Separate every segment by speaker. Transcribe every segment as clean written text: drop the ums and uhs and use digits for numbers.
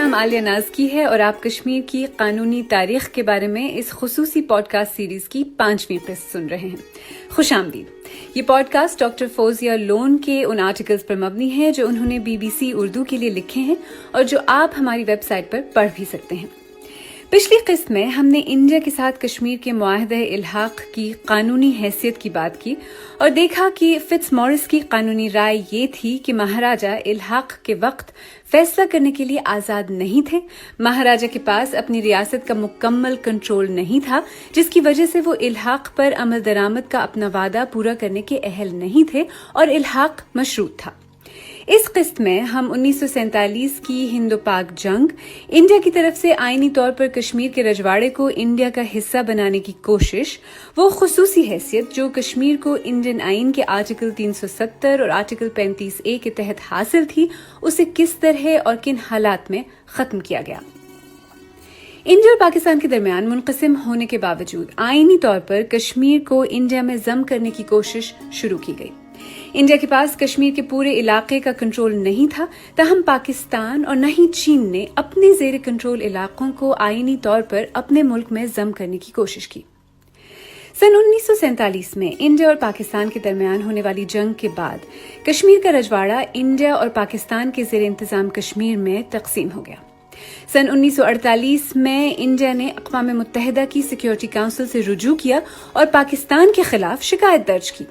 Speaker 1: نام عالیہ نازکی ہے اور آپ کشمیر کی قانونی تاریخ کے بارے میں اس خصوصی پوڈ کاسٹ سیریز کی 5ویں قسط سن رہے ہیں۔ خوش آمدید۔ یہ podcast doctor Fauzia Lone کے ان آرٹیکلز پر مبنی ہے جو انہوں نے BBC اردو کے لیے لکھے ہیں اور جو آپ ہماری ویب سائٹ پر پڑھ بھی سکتے ہیں۔ پچھلی قسط میں ہم نے انڈیا کے ساتھ کشمیر کے معاہدہ الحاق کی قانونی حیثیت کی بات کی اور دیکھا کہ فٹس مورس کی قانونی رائے یہ تھی کہ مہاراجہ الحاق کے وقت فیصلہ کرنے کے لیے آزاد نہیں تھے۔ مہاراجہ کے پاس اپنی ریاست کا مکمل کنٹرول نہیں تھا، جس کی وجہ سے وہ الحاق پر عمل درآمد کا اپنا وعدہ پورا کرنے کے اہل نہیں تھے اور الحاق مشروط تھا۔ اس قسط میں ہم 1947 کی ہند و پاک جنگ، انڈیا کی طرف سے آئینی طور پر کشمیر کے رجواڑے کو انڈیا کا حصہ بنانے کی کوشش، وہ خصوصی حیثیت جو کشمیر کو انڈین آئین کے آرٹیکل 370 اور آرٹیکل 35A کے تحت حاصل تھی، اسے کس طرح اور کن حالات میں ختم کیا گیا۔ انڈیا اور پاکستان کے درمیان منقسم ہونے کے باوجود آئینی طور پر کشمیر کو انڈیا میں ضم کرنے کی کوشش شروع کی گئی۔ انڈیا کے پاس کشمیر کے پورے علاقے کا کنٹرول نہیں تھا، تاہم پاکستان اور نہ ہی چین نے اپنے زیر کنٹرول علاقوں کو آئینی طور پر اپنے ملک میں ضم کرنے کی کوشش کی۔ سن 1947 میں انڈیا اور پاکستان کے درمیان ہونے والی جنگ کے بعد کشمیر کا رجواڑہ انڈیا اور پاکستان کے زیر انتظام کشمیر میں تقسیم ہو گیا۔ سن 1948 میں انڈیا نے اقوام متحدہ کی سیکیورٹی کونسل سے رجوع کیا اور پاکستان کے خلاف شکایت درج کی۔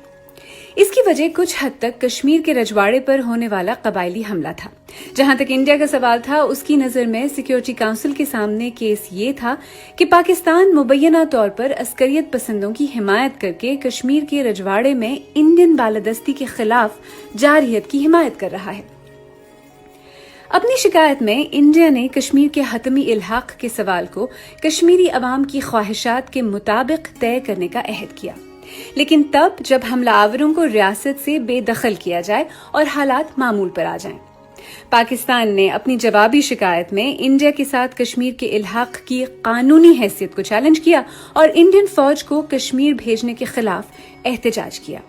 Speaker 1: اس کی وجہ کچھ حد تک کشمیر کے رجواڑے پر ہونے والا قبائلی حملہ تھا۔ جہاں تک انڈیا کا سوال تھا، اس کی نظر میں سیکیورٹی کونسل کے سامنے کیس یہ تھا کہ پاکستان مبینہ طور پر عسکریت پسندوں کی حمایت کر کے کشمیر کے رجواڑے میں انڈین بالادستی کے خلاف جارحیت کی حمایت کر رہا ہے۔ اپنی شکایت میں انڈیا نے کشمیر کے حتمی الحاق کے سوال کو کشمیری عوام کی خواہشات کے مطابق طے کرنے کا عہد کیا، لیکن تب جب حملہ آوروں کو ریاست سے بے دخل کیا جائے اور حالات معمول پر آ جائیں۔ پاکستان نے اپنی جوابی شکایت میں انڈیا کے ساتھ کشمیر کے الحاق کی قانونی حیثیت کو چیلنج کیا اور انڈین فوج کو کشمیر بھیجنے کے خلاف احتجاج کیا۔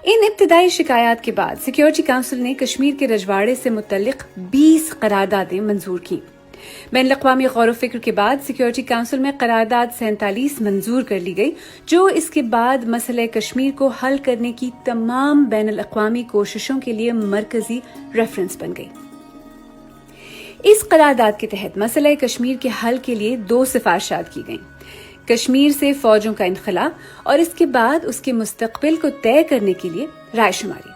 Speaker 1: ان ابتدائی شکایات کے بعد سیکیورٹی کونسل نے کشمیر کے رجواڑے سے متعلق 20 قراردادیں منظور کی۔ بین الاقوامی غور و فکر کے بعد سیکیورٹی کونسل میں قرارداد 47 منظور کر لی گئی، جو اس کے بعد مسئلہ کشمیر کو حل کرنے کی تمام بین الاقوامی کوششوں کے لیے مرکزی ریفرنس بن گئی۔ اس قرارداد کے تحت مسئلہ کشمیر کے حل کے لیے 2 سفارشات کی گئیں: کشمیر سے فوجوں کا انخلاء اور اس کے بعد اس کے مستقبل کو طے کرنے کے لیے رائے شماری۔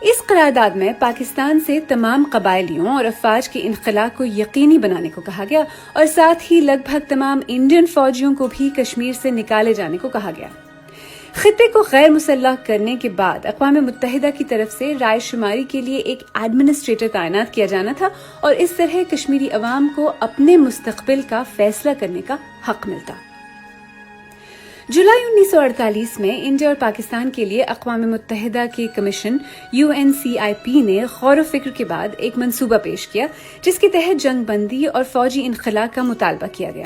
Speaker 1: اس قرارداد میں پاکستان سے تمام قبائلیوں اور افواج کے انخلاء کو یقینی بنانے کو کہا گیا اور ساتھ ہی لگ بھگ تمام انڈین فوجیوں کو بھی کشمیر سے نکالے جانے کو کہا گیا۔ خطے کو غیر مسلح کرنے کے بعد اقوام متحدہ کی طرف سے رائے شماری کے لیے ایک ایڈمنسٹریٹر تعینات کیا جانا تھا اور اس طرح کشمیری عوام کو اپنے مستقبل کا فیصلہ کرنے کا حق ملتا۔ جولائی 1948 میں انڈیا اور پاکستان کے لیے اقوام متحدہ کے کمیشن UNCIP نے غور و فکر کے بعد ایک منصوبہ پیش کیا، جس کے تحت جنگ بندی اور فوجی انخلاء کا مطالبہ کیا گیا۔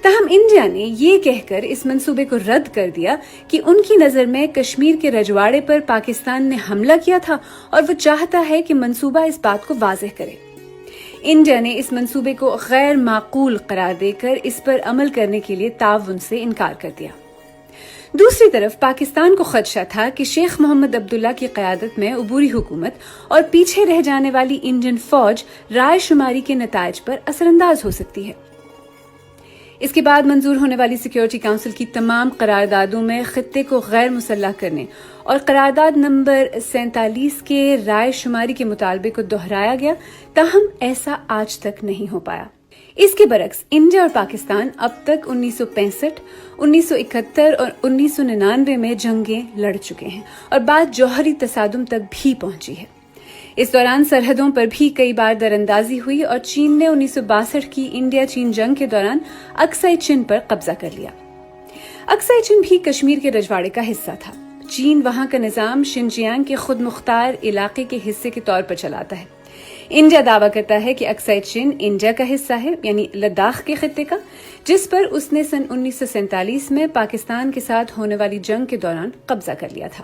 Speaker 1: تاہم انڈیا نے یہ کہہ کر اس منصوبے کو رد کر دیا کہ ان کی نظر میں کشمیر کے رجواڑے پر پاکستان نے حملہ کیا تھا اور وہ چاہتا ہے کہ منصوبہ اس بات کو واضح کرے۔ انڈیا نے اس منصوبے کو غیر معقول قرار دے کر اس پر عمل کرنے کے لیے تعاون سے انکار کر دیا۔ دوسری طرف پاکستان کو خدشہ تھا کہ شیخ محمد عبداللہ کی قیادت میں عبوری حکومت اور پیچھے رہ جانے والی انڈین فوج رائے شماری کے نتائج پر اثر انداز ہو سکتی ہے۔ اس کے بعد منظور ہونے والی سیکیورٹی کونسل کی تمام قراردادوں میں خطے کو غیر مسلح کرنے اور قرارداد نمبر 47 کے رائے شماری کے مطالبے کو دہرایا گیا، تاہم ایسا آج تک نہیں ہو پایا۔ اس کے برعکس انڈیا اور پاکستان اب تک 1965، 1971 اور 1999 میں جنگیں لڑ چکے ہیں اور بات جوہری تصادم تک بھی پہنچی ہے۔ اس دوران سرحدوں پر بھی کئی بار دراندازی ہوئی اور چین نے 1962 کی انڈیا چین جنگ کے دوران اکسائی چین پر قبضہ کر لیا۔ اکسائی چین بھی کشمیر کے رجواڑے کا حصہ تھا۔ چین وہاں کا نظام شنجیانگ کے خود مختار علاقے کے حصے کے طور پر چلاتا ہے۔ انڈیا دعویٰ کرتا ہے کہ اکسائی چین انڈیا کا حصہ ہے، یعنی لداخ کے خطے کا، جس پر اس نے سن 1947 میں پاکستان کے ساتھ ہونے والی جنگ کے دوران قبضہ کر لیا تھا۔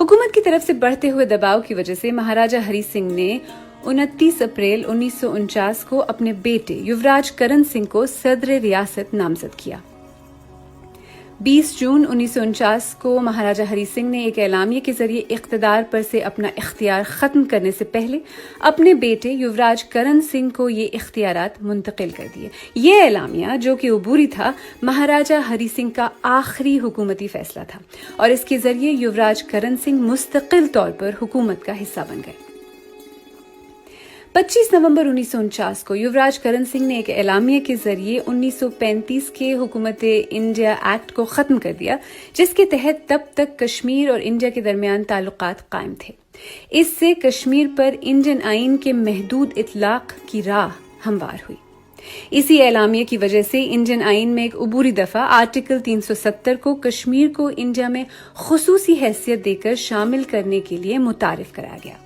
Speaker 1: حکومت کی طرف سے بڑھتے ہوئے دباؤ کی وجہ سے مہاراجہ ہری سنگھ نے 29 اپریل 1949 کو اپنے بیٹے یوراج کرن سنگھ کو صدر ریاست نامزد کیا۔ 20 جون 1949 کو مہاراجہ ہری سنگھ نے ایک اعلامیے کے ذریعے اقتدار پر سے اپنا اختیار ختم کرنے سے پہلے اپنے بیٹے یوراج کرن سنگھ کو یہ اختیارات منتقل کر دیے۔ یہ اعلامیہ جو کہ عبوری تھا، مہاراجہ ہری سنگھ کا آخری حکومتی فیصلہ تھا اور اس کے ذریعے یوراج کرن سنگھ مستقل طور پر حکومت کا حصہ بن گئے۔ 25 نومبر 1949 کو یوراج کرن سنگھ نے ایک اعلامیے کے ذریعے 1935 کے حکومت انڈیا ایکٹ کو ختم کر دیا، جس کے تحت تب تک کشمیر اور انڈیا کے درمیان تعلقات قائم تھے۔ اس سے کشمیر پر انڈین آئین کے محدود اطلاق کی راہ ہموار ہوئی۔ اسی اعلامیے کی وجہ سے انڈین آئین میں ایک عبوری دفعہ آرٹیکل 370 کو کشمیر کو انڈیا میں خصوصی حیثیت دے کر شامل کرنے کے لیے متعارف کرایا گیا۔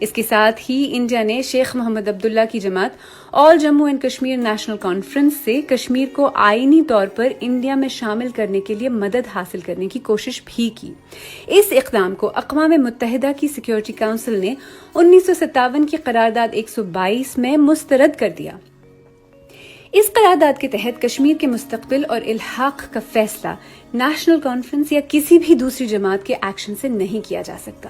Speaker 1: اس کے ساتھ ہی انڈیا نے شیخ محمد عبداللہ کی جماعت all Jammu and Kashmir national conference سے کشمیر کو آئینی طور پر انڈیا میں شامل کرنے کے لیے مدد حاصل کرنے کی کوشش بھی کی۔ اس اقدام کو اقوام متحدہ کی سیکیورٹی کونسل نے 1957 کی قرارداد 122 میں مسترد کر دیا۔ اس قرارداد کے تحت کشمیر کے مستقبل اور الحاق کا فیصلہ نیشنل کانفرنس یا کسی بھی دوسری جماعت کے ایکشن سے نہیں کیا جا سکتا۔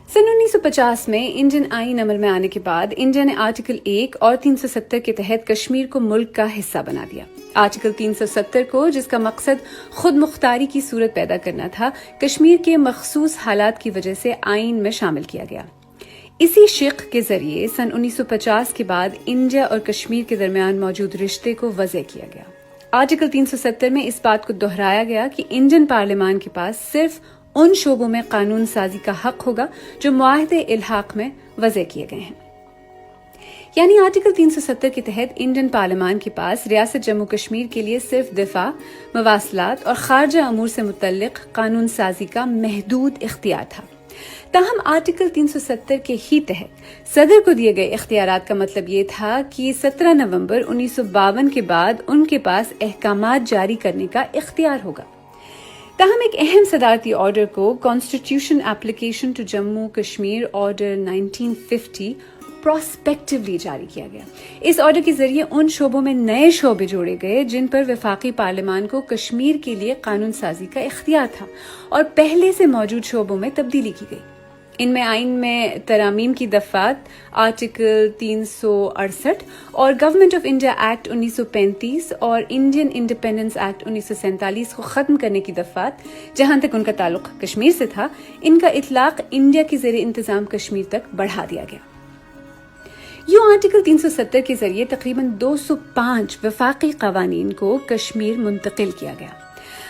Speaker 1: سن 1950 میں انڈین آئین عمل میں آنے کے بعد انڈیا نے آرٹیکل 1 اور 370 کے تحت کشمیر کو ملک کا حصہ بنا دیا۔ آرٹیکل 370 کو، جس کا مقصد خود مختاری کی صورت پیدا کرنا تھا، کشمیر کے مخصوص حالات کی وجہ سے آئین میں شامل کیا گیا۔ اسی شق کے ذریعے سن 1950 کے بعد انڈیا اور کشمیر کے درمیان موجود رشتے کو وضع کیا گیا۔ آرٹیکل 370 میں اس بات کو دہرایا گیا کہ انڈین پارلیمان کے پاس صرف ان شعبوں میں قانون سازی کا حق ہوگا جو معاہدے الحاق میں وضع کیے گئے ہیں۔ یعنی آرٹیکل 370 کے تحت انڈین پارلیمان کے پاس ریاست جموں کشمیر کے لیے صرف دفاع، مواصلات اور خارجہ امور سے متعلق قانون سازی کا محدود اختیار تھا۔ تاہم آرٹیکل 370 کے ہی تحت صدر کو دیے گئے اختیارات کا مطلب یہ تھا کہ 17 نومبر 1952 کے بعد ان کے پاس احکامات جاری کرنے کا اختیار ہوگا۔ تاہم ایک اہم صدارتی آرڈر کو constitution application to Jammu Kashmir order 1950 prospectively جاری کیا گیا۔ اس آرڈر کے ذریعے ان شعبوں میں نئے شعبے جوڑے گئے جن پر وفاقی پارلیمان کو کشمیر کے لیے قانون سازی کا اختیار تھا، اور پہلے سے موجود شعبوں میں تبدیلی کی گئی۔ ان میں آئین میں ترامیم کی دفعات آرٹیکل 368 اور گورنمنٹ آف انڈیا ایکٹ 1935 اور انڈین انڈیپینڈنس ایکٹ 1947 کو ختم کرنے کی دفعات، جہاں تک ان کا تعلق کشمیر سے تھا، ان کا اطلاق انڈیا کے زیر انتظام کشمیر تک بڑھا دیا گیا۔ یوں آرٹیکل 370 کے ذریعے تقریباً 205 وفاقی قوانین کو کشمیر منتقل کیا گیا۔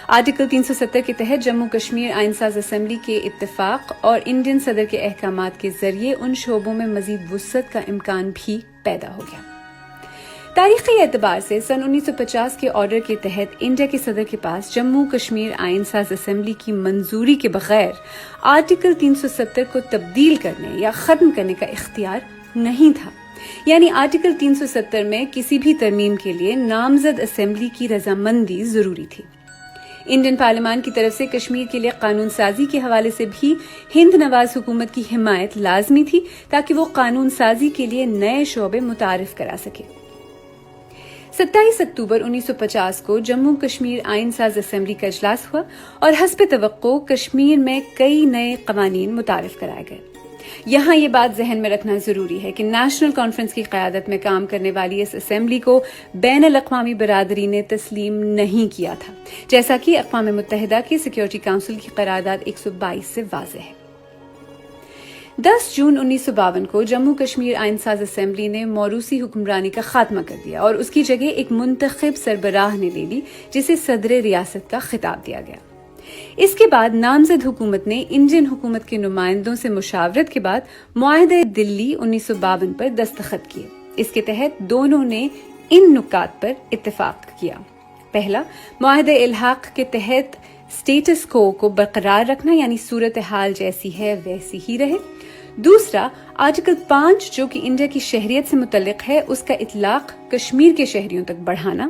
Speaker 1: آرٹیکل 370 کے تحت جموں کشمیر آئین ساز اسمبلی کے اتفاق اور انڈین صدر کے احکامات کے ذریعے ان شعبوں میں مزید وسعت کا امکان بھی پیدا ہو گیا۔ تاریخی اعتبار سے سن 1950 کے آرڈر کے تحت انڈیا کے صدر کے پاس جموں کشمیر آئین ساز اسمبلی کی منظوری کے بغیر آرٹیکل 370 کو تبدیل کرنے یا ختم کرنے کا اختیار نہیں تھا۔ یعنی آرٹیکل 370 میں کسی بھی ترمیم کے لیے نامزد اسمبلی کی رضامندی ضروری تھی۔ انڈین پارلیمان کی طرف سے کشمیر کے لیے قانون سازی کے حوالے سے بھی ہند نواز حکومت کی حمایت لازمی تھی تاکہ وہ قانون سازی کے لیے نئے شعبے متعارف کرا سکے۔ 27 اکتوبر 1950 کو جموں کشمیر آئین ساز اسمبلی کا اجلاس ہوا اور حسب توقع کشمیر میں کئی نئے قوانین متعارف کرائے گئے۔ یہاں یہ بات ذہن میں رکھنا ضروری ہے کہ نیشنل کانفرنس کی قیادت میں کام کرنے والی اس اسمبلی کو بین الاقوامی برادری نے تسلیم نہیں کیا تھا، جیسا کہ اقوام متحدہ کی سیکیورٹی کونسل کی قرارداد 122 سے واضح ہے۔ 10 جون 1952 کو جموں کشمیر آئین ساز اسمبلی نے موروثی حکمرانی کا خاتمہ کر دیا اور اس کی جگہ ایک منتخب سربراہ نے لے لی جسے صدر ریاست کا خطاب دیا گیا۔ اس کے بعد نامزد حکومت نے انڈین حکومت کے نمائندوں سے مشاورت کے بعد معاہدہ دلی 1952 پر دستخط کیے۔ اس کے تحت دونوں نے ان نکات پر اتفاق کیا۔ پہلا، معاہدہ الحاق کے تحت سٹیٹس کو برقرار رکھنا، یعنی صورتحال جیسی ہے ویسی ہی رہے۔ دوسرا، آرٹیکل 5 جو کہ انڈیا کی شہریت سے متعلق ہے، اس کا اطلاق کشمیر کے شہریوں تک بڑھانا۔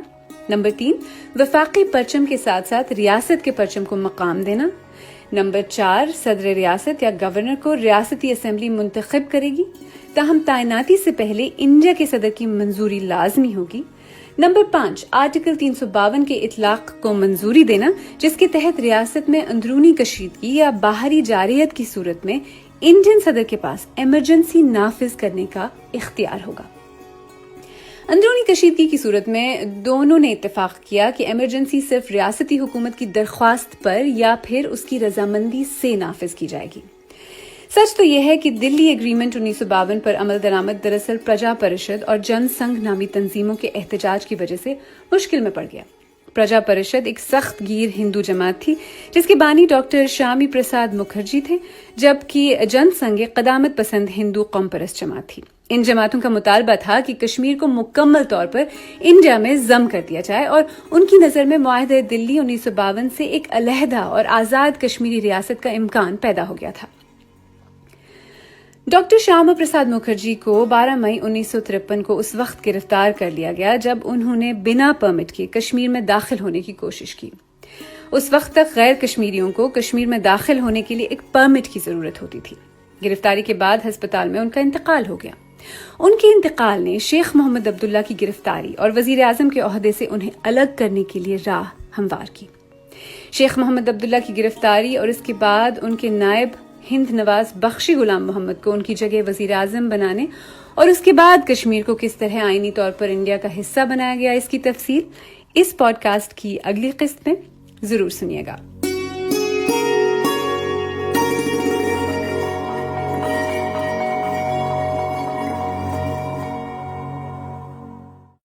Speaker 1: نمبر 3، وفاقی پرچم کے ساتھ ساتھ ریاست کے پرچم کو مقام دینا۔ نمبر 4 صدر ریاست یا گورنر کو ریاستی اسمبلی منتخب کرے گی، تاہم تعیناتی سے پہلے انڈیا کے صدر کی منظوری لازمی ہوگی۔ نمبر 5 آرٹیکل 352 کے اطلاق کو منظوری دینا، جس کے تحت ریاست میں اندرونی کشیدگی یا باہری جارحیت کی صورت میں انڈین صدر کے پاس ایمرجنسی نافذ کرنے کا اختیار ہوگا۔ اندرونی کشیدگی کی صورت میں دونوں نے اتفاق کیا کہ ایمرجنسی صرف ریاستی حکومت کی درخواست پر یا پھر اس کی رضامندی سے نافذ کی جائے گی۔ سچ تو یہ ہے کہ دلی ایگریمنٹ 1952 پر عمل درآمد دراصل پرجا پریشد اور جن سنگھ نامی تنظیموں کے احتجاج کی وجہ سے مشکل میں پڑ گیا۔ پرجا پریشد ایک سخت گیر ہندو جماعت تھی جس کے بانی ڈاکٹر شیامی پرساد مکھرجی تھے، جبکہ جن سنگھ قدامت پسند ہندو قوم پرست جماعت تھی۔ ان جماعتوں کا مطالبہ تھا کہ کشمیر کو مکمل طور پر انڈیا میں ضم کر دیا جائے، اور ان کی نظر میں معاہدہ دلی 1952 سے ایک علیحدہ اور آزاد کشمیری ریاست کا امکان پیدا ہو گیا تھا۔ ڈاکٹر شیاما پرساد مکھرجی کو 12 مئی 1953 کو اس وقت گرفتار کر لیا گیا جب انہوں نے بنا پرمٹ کے کشمیر میں داخل ہونے کی کوشش کی۔ اس وقت تک غیر کشمیریوں کو کشمیر میں داخل ہونے کے لیے ایک پرمٹ کی ضرورت ہوتی تھی۔ گرفتاری کے بعد ہسپتال میں ان کا انتقال ہو گیا۔ ان کے انتقال نے شیخ محمد عبداللہ کی گرفتاری اور وزیر اعظم کے عہدے سے انہیں الگ کرنے کے لیے راہ ہموار کی۔ شیخ محمد عبداللہ کی گرفتاری اور اس کے بعد ان کے نائب ہند نواز بخشی غلام محمد کو ان کی جگہ وزیر اعظم بنانے اور اس کے بعد کشمیر کو کس طرح آئینی طور پر انڈیا کا حصہ بنایا گیا، اس کی تفصیل اس پوڈ کاسٹ کی اگلی قسط میں ضرور سنیے گا۔